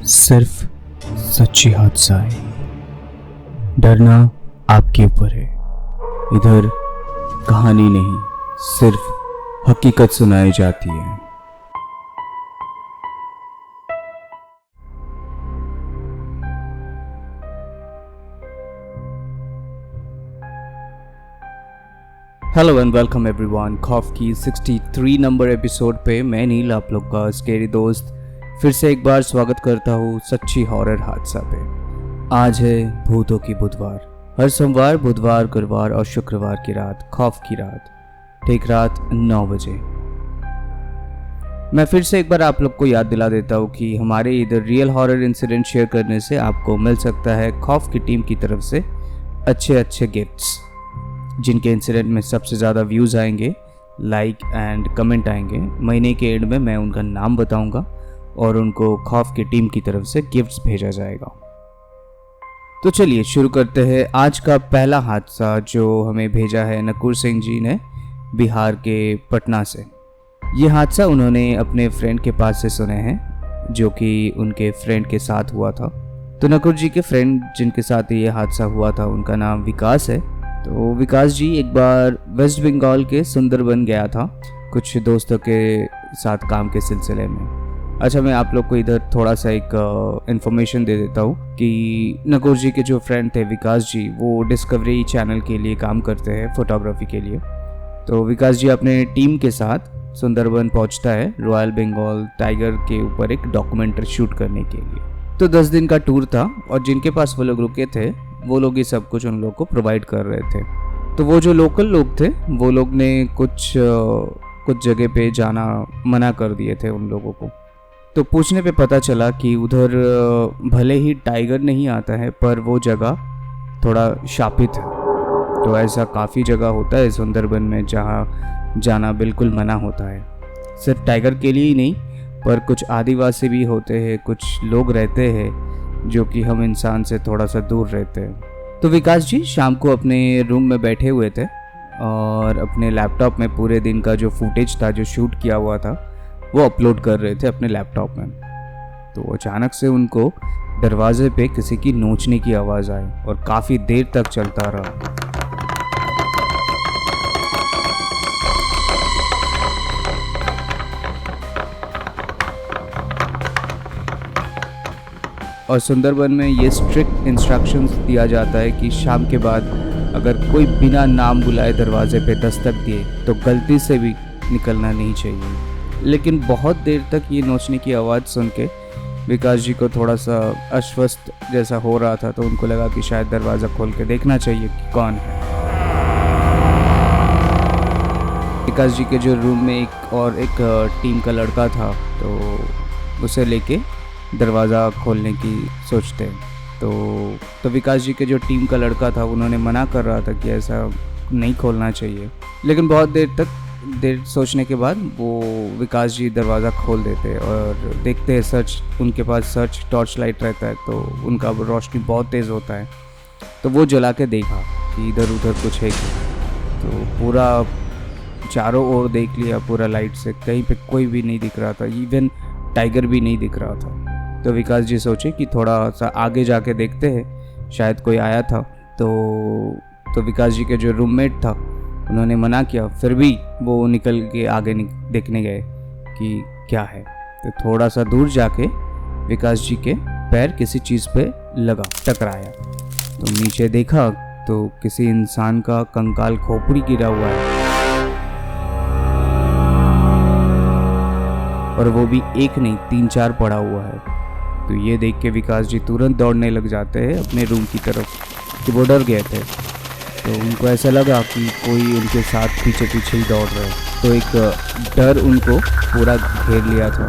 सिर्फ सच्ची हादसाएं। डरना आपके ऊपर है। इधर कहानी नहीं, सिर्फ हकीकत सुनाई जाती है। Hello and welcome everyone. खौफ की 63 नंबर एपिसोड पे मैं नील, आप लोग का स्केरी दोस्त, फिर से एक बार स्वागत करता हूँ सच्ची हॉरर हादसा पे। आज है भूतों की बुधवार। हर सोमवार, बुधवार, गुरुवार और शुक्रवार की रात खौफ की रात, ठीक रात 9 बजे। मैं फिर से एक बार आप लोग को याद दिला देता हूँ कि हमारे इधर रियल हॉरर इंसिडेंट शेयर करने से आपको मिल सकता है खौफ की टीम की तरफ से अच्छे गिफ्ट्स, जिनके इंसिडेंट में सबसे ज़्यादा व्यूज़ आएंगे, लाइक एंड कमेंट आएंगे। महीने के एंड में मैं उनका नाम बताऊंगा और उनको खौफ की टीम की तरफ से गिफ्ट्स भेजा जाएगा। तो चलिए शुरू करते हैं आज का पहला हादसा, जो हमें भेजा है नकुर सिंह जी ने बिहार के पटना से। ये हादसा उन्होंने अपने फ्रेंड के पास से सुने हैं, जो कि उनके फ्रेंड के साथ हुआ था। तो नकुर जी के फ्रेंड जिनके साथ ये हादसा हुआ था, उनका नाम विकास है। तो विकास जी एक बार वेस्ट बंगाल के सुंदरबन गया था कुछ दोस्तों के साथ काम के सिलसिले में। अच्छा, मैं आप लोग को इधर थोड़ा सा एक इन्फॉर्मेशन दे देता हूँ कि नकुर जी के जो फ्रेंड थे विकास जी, वो डिस्कवरी चैनल के लिए काम करते हैं, फोटोग्राफी के लिए। तो विकास जी अपने टीम के साथ सुंदरबन पहुँचता है रॉयल बंगाल टाइगर के ऊपर एक डॉक्यूमेंट्री शूट करने के लिए। तो 10 दिन का टूर था और जिनके पास वो लोग रुके थे, वो लोग ही सब कुछ उन लोग को प्रोवाइड कर रहे थे। तो वो जो लोकल लोग थे, वो लोग ने कुछ जगह पे जाना मना कर दिए थे उन लोगों को। तो पूछने पे पता चला कि उधर भले ही टाइगर नहीं आता है, पर वो जगह थोड़ा शापित है। तो ऐसा काफ़ी जगह होता है सुंदरबन में जहाँ जाना बिल्कुल मना होता है। सिर्फ टाइगर के लिए ही नहीं, पर कुछ आदिवासी भी होते हैं, कुछ लोग रहते हैं जो कि हम इंसान से थोड़ा सा दूर रहते हैं। तो विकास जी शाम को अपने रूम में बैठे हुए थे और अपने लैपटॉप में पूरे दिन का जो फुटेज था, जो शूट किया हुआ था, वो अपलोड कर रहे थे अपने लैपटॉप में। तो अचानक से उनको दरवाजे पे किसी की नोचने की आवाज़ आई और काफ़ी देर तक चलता रहा। और सुंदरबन में ये स्ट्रिक्ट इंस्ट्रक्शंस दिया जाता है कि शाम के बाद अगर कोई बिना नाम बुलाए दरवाजे पे दस्तक दिए तो गलती से भी निकलना नहीं चाहिए। लेकिन बहुत देर तक ये नोचने की आवाज़ सुन के विकास जी को थोड़ा सा अस्वस्थ जैसा हो रहा था। तो उनको लगा कि शायद दरवाज़ा खोल के देखना चाहिए कि कौन है। विकास जी के जो रूम में एक टीम का लड़का था, तो उसे लेके दरवाज़ा खोलने की सोचते हैं। तो विकास जी के जो टीम का लड़का था, उन्होंने मना कर रहा था कि ऐसा नहीं खोलना चाहिए। लेकिन बहुत देर सोचने के बाद वो विकास जी दरवाज़ा खोल देते और देखते हैं उनके पास टॉर्च लाइट रहता है, तो उनका रोशनी बहुत तेज़ होता है। तो वो जला के देखा कि इधर उधर कुछ है कि। तो पूरा चारों ओर देख लिया पूरा लाइट से, कहीं पे कोई भी नहीं दिख रहा था, इवन टाइगर भी नहीं दिख रहा था। तो विकास जी सोचे कि थोड़ा सा आगे जाके देखते हैं, शायद कोई आया था। तो विकास जी के जो रूममेट था, उन्होंने मना किया, फिर भी वो निकल के आगे देखने गए कि क्या है। तो थोड़ा सा दूर जाके विकास जी के पैर किसी चीज़ पे लगा, टकराया। तो नीचे देखा तो किसी इंसान का कंकाल खोपड़ी गिरा हुआ है, और वो भी एक नहीं 3-4 पड़ा हुआ है। तो ये देख के विकास जी तुरंत दौड़ने लग जाते हैं अपने रूम की तरफ, कि वो डर गए थे। तो उनको ऐसा लगा कि कोई उनके साथ पीछे ही दौड़ रहा है। तो एक डर उनको पूरा घेर लिया था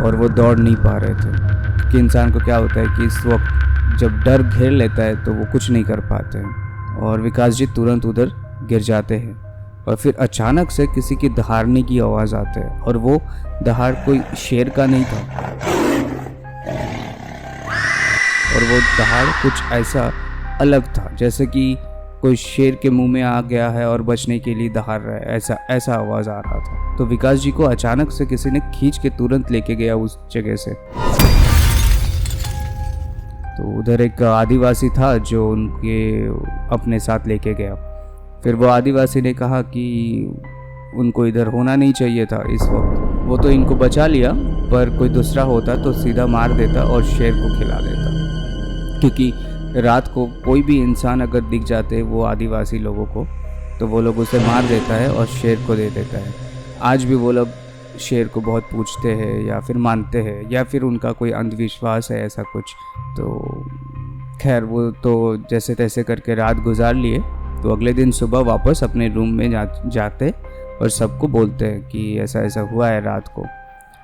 और वो दौड़ नहीं पा रहे थे। क्योंकि इंसान को क्या होता है कि इस वक्त जब डर घेर लेता है तो वो कुछ नहीं कर पाते हैं, और विकास जी तुरंत उधर गिर जाते हैं। और फिर अचानक से किसी की दहाड़ने की आवाज़ आती है, और वो दहाड़ कोई शेर का नहीं था, और वो दहाड़ कुछ ऐसा अलग था जैसे कि कोई शेर के मुंह में आ गया है और बचने के लिए दहाड़ रहा है, ऐसा आवाज़ आ रहा था। तो विकास जी को अचानक से किसी ने खींच के तुरंत लेके गया उस जगह से। तो उधर एक आदिवासी था जो उनके अपने साथ लेके गया। फिर वो आदिवासी ने कहा कि उनको इधर होना नहीं चाहिए था इस वक्त। वो तो इनको बचा लिया, पर कोई दूसरा होता तो सीधा मार देता और शेर को खिला देता, क्योंकि रात को कोई भी इंसान अगर दिख जाते वो आदिवासी लोगों को, तो वो लोग उसे मार देता है और शेर को दे देता है। आज भी वो लोग शेर को बहुत पूजते हैं या फिर मानते हैं, या फिर उनका कोई अंधविश्वास है ऐसा कुछ। तो खैर वो तो जैसे तैसे करके रात गुजार लिए। तो अगले दिन सुबह वापस अपने रूम में जाते और सबको बोलते हैं कि ऐसा ऐसा हुआ है रात को।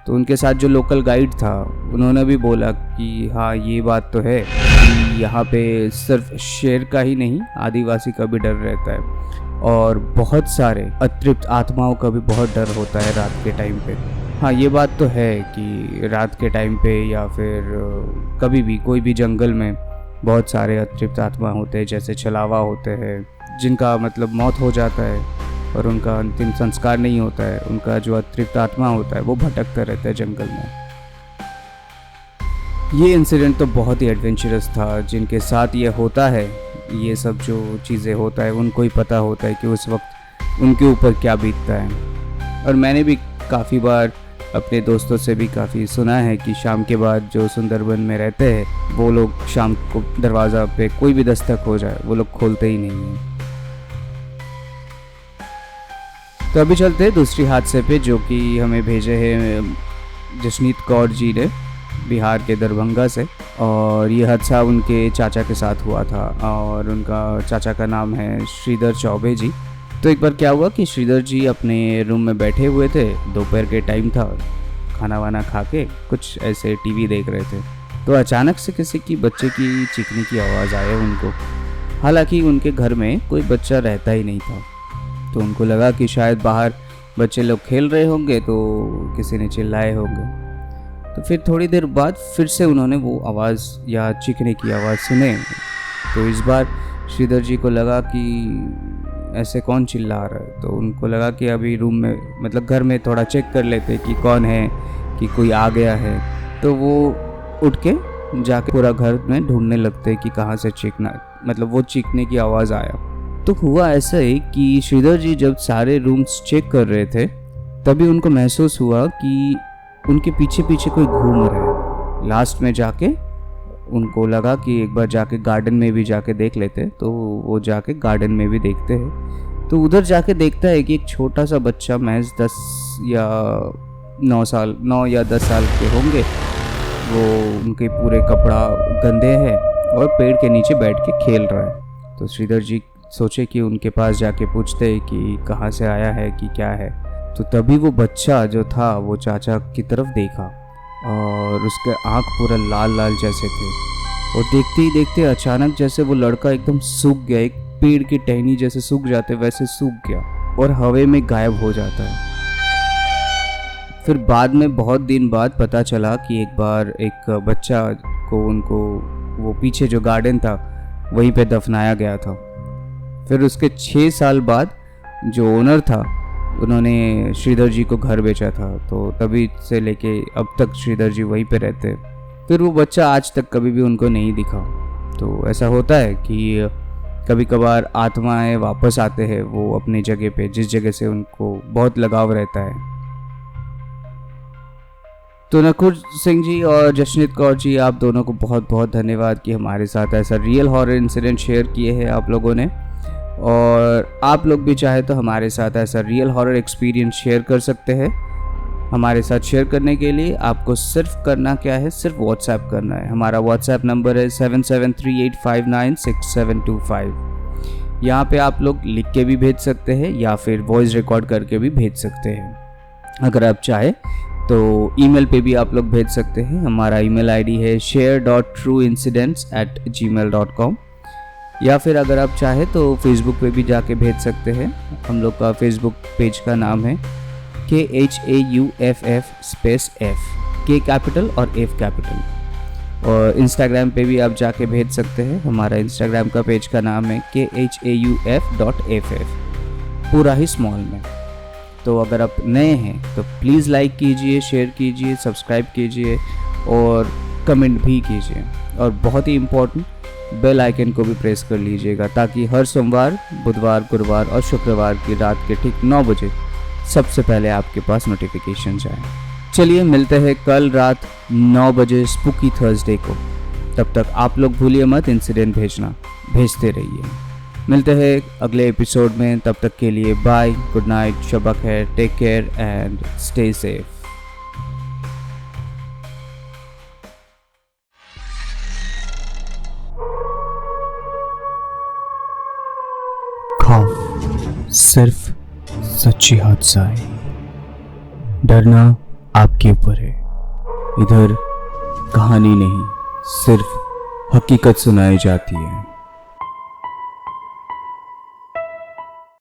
तो उनके साथ जो लोकल गाइड था उन्होंने भी बोला कि हाँ ये बात तो है कि यहाँ पे सिर्फ शेर का ही नहीं आदिवासी का भी डर रहता है, और बहुत सारे अतृप्त आत्माओं का भी बहुत डर होता है रात के टाइम पे। हाँ ये बात तो है कि रात के टाइम पे या फिर कभी भी कोई भी जंगल में बहुत सारे अतृप्त आत्मा होते हैं, जैसे छलावा होते हैं जिनका मतलब मौत हो जाता है और उनका अंतिम संस्कार नहीं होता है। उनका जो अतृप्त आत्मा होता है वो भटकता रहता है जंगल में। ये इंसिडेंट तो बहुत ही एडवेंचरस था। जिनके साथ ये होता है, ये सब जो चीज़ें होता है, उनको ही पता होता है कि उस वक्त उनके ऊपर क्या बीतता है। और मैंने भी काफ़ी बार अपने दोस्तों से भी काफ़ी सुना है कि शाम के बाद जो सुंदरबन में रहते हैं वो लोग शाम को दरवाज़ा पे कोई भी दस्तक हो जाए वो लोग खोलते ही नहीं हैं। तो अभी चलते हैं दूसरी हादसे पे, जो कि हमें भेजे हैं जशनीत कौर जी ने बिहार के दरभंगा से। और ये हादसा उनके चाचा के साथ हुआ था, और उनका चाचा का नाम है श्रीधर चौबे जी। तो एक बार क्या हुआ कि श्रीधर जी अपने रूम में बैठे हुए थे, दोपहर के टाइम था, खाना वाना खा के कुछ ऐसे टीवी देख रहे थे। तो अचानक से किसी की बच्चे की चीखने की आवाज़ आए उनको। हालांकि उनके घर में कोई बच्चा रहता ही नहीं था, तो उनको लगा कि शायद बाहर बच्चे लोग खेल रहे होंगे तो किसी ने चिल्लाए होंगे। तो फिर थोड़ी देर बाद फिर से उन्होंने वो आवाज़ या चीखने की आवाज़ सुने। तो इस बार श्रीधर जी को लगा कि ऐसे कौन चिल्ला रहा है। तो उनको लगा कि अभी रूम में मतलब घर में थोड़ा चेक कर लेते कि कौन है, कि कोई आ गया है। तो वो उठ के जाके पूरा घर में ढूंढने लगते कि कहाँ से चीखना, मतलब वो चीखने की आवाज़ आया। तो हुआ ऐसा ही कि श्रीधर जी जब सारे रूम्स चेक कर रहे थे तभी उनको महसूस हुआ कि उनके पीछे पीछे कोई घूम रहा है। लास्ट में जाके उनको लगा कि एक बार जाके गार्डन में भी जाके देख लेते। तो वो जाके गार्डन में भी देखते हैं। तो उधर जाके देखता है कि एक छोटा सा बच्चा महज 10 या 9 या 10 साल के होंगे। वो उनके पूरे कपड़ा गंदे हैं और पेड़ के नीचे बैठ के खेल रहा है। तो श्रीधर जी सोचे कि उनके पास जाके पूछते हैं कि कहाँ से आया है, कि क्या है। तो तभी वो बच्चा जो था वो चाचा की तरफ देखा और उसके आँख पूरा लाल लाल जैसे थे। और देखते ही देखते अचानक जैसे वो लड़का एकदम सूख गया, एक पेड़ की टहनी जैसे सूख जाते वैसे सूख गया और हवा में गायब हो जाता है। फिर बाद में बहुत दिन बाद पता चला कि एक बार एक बच्चा को उनको वो पीछे जो गार्डन था वहीं पे दफनाया गया था। फिर उसके 6 साल बाद जो ओनर था उन्होंने श्रीधर जी को घर बेचा था। तो तभी से लेके अब तक श्रीधर जी वहीं पे रहते। फिर वो बच्चा आज तक कभी भी उनको नहीं दिखा। तो ऐसा होता है कि कभी कभार आत्माएं वापस आते हैं वो अपनी जगह पे, जिस जगह से उनको बहुत लगाव रहता है। तो नकुल सिंह जी और जशनीत कौर जी, आप दोनों को बहुत बहुत धन्यवाद कि हमारे साथ ऐसा रियल हॉरर इंसिडेंट शेयर किए हैं आप लोगों ने। और आप लोग भी चाहे तो हमारे साथ ऐसा रियल हॉरर एक्सपीरियंस शेयर कर सकते हैं। हमारे साथ शेयर करने के लिए आपको सिर्फ करना क्या है, सिर्फ व्हाट्सएप करना है। हमारा व्हाट्सएप नंबर है 7738596725। यहाँ पे आप लोग लिख के भी भेज सकते हैं या फिर वॉइस रिकॉर्ड करके भी भेज सकते हैं। अगर आप चाहे तो ईमेल पे भी आप लोग भेज सकते हैं। हमारा ईमेल आईडी है share.trueincidents@gmail.com। या फिर अगर आप चाहे तो फेसबुक पे भी जाके भेज सकते हैं। हम लोग का फेसबुक पेज का नाम है KHAUFF_F, K कैपिटल और F कैपिटल। और इंस्टाग्राम पे भी आप जाके भेज सकते हैं। हमारा इंस्टाग्राम का पेज का नाम है KHAUF.FF, पूरा ही स्मॉल में। तो अगर आप नए हैं तो प्लीज़ लाइक कीजिए, शेयर कीजिए, सब्सक्राइब कीजिए और कमेंट भी कीजिए। और बहुत ही इम्पोर्टेंट, बेल आइकन को भी प्रेस कर लीजिएगा ताकि हर सोमवार, बुधवार, गुरुवार और शुक्रवार की रात के ठीक 9 बजे सबसे पहले आपके पास नोटिफिकेशन जाए। चलिए मिलते हैं कल रात 9 बजे स्पूकी थर्सडे को। तब तक आप लोग भूलिए मत इंसिडेंट भेजते रहिए। मिलते हैं अगले एपिसोड में, तब तक के लिए बाय, गुड नाइट, शब खैर, take care and stay safe. खौफ सिर्फ सच्ची हादसा है, डरना आपके ऊपर है। इधर कहानी नहीं, सिर्फ हकीकत सुनाई जाती है।